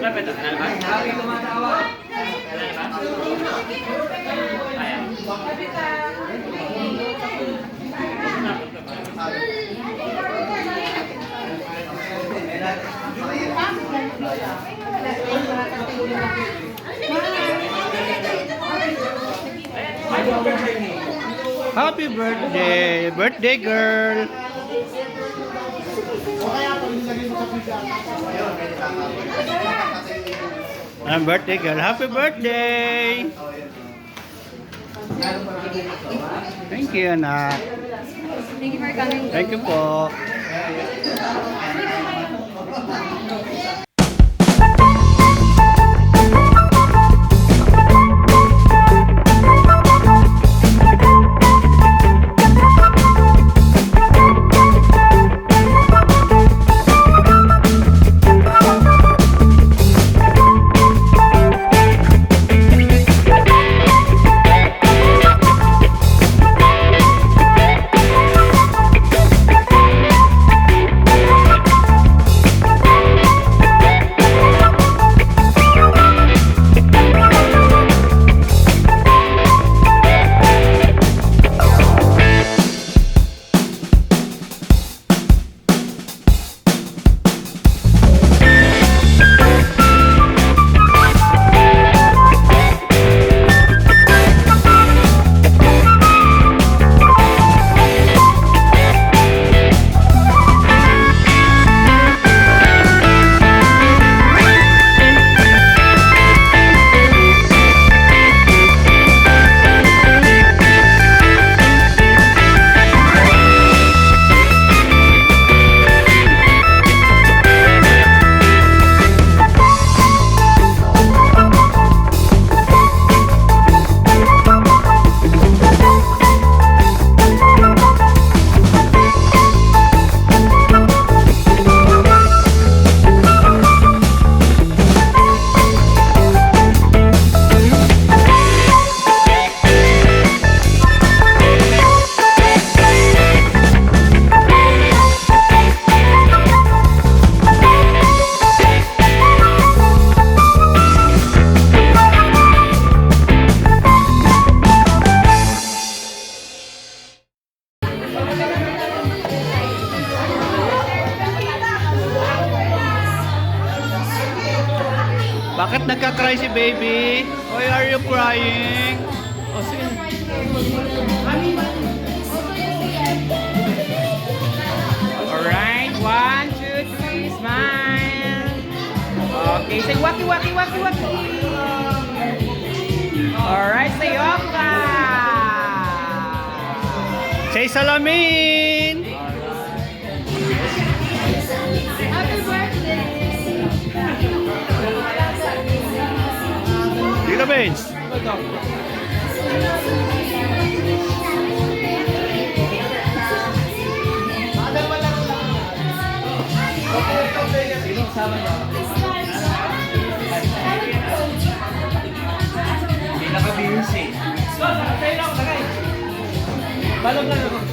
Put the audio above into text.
Lapit ang lalabas. Sabi tumatawa. Ayan. Happy birthday! Birthday girl! Birthday girl, happy birthday! Thank you, anak. Thank you for coming. Thank you po. Bakit nagka-cry si baby? Why are you crying? Oh, sige. Alright, 1, 2, 3, smile. Okay, say waki waki waki waki. Alright, say opa. Say salamin! Happy birthday! Dito, Benz. Hindi nakabihis eh. Balog na lang.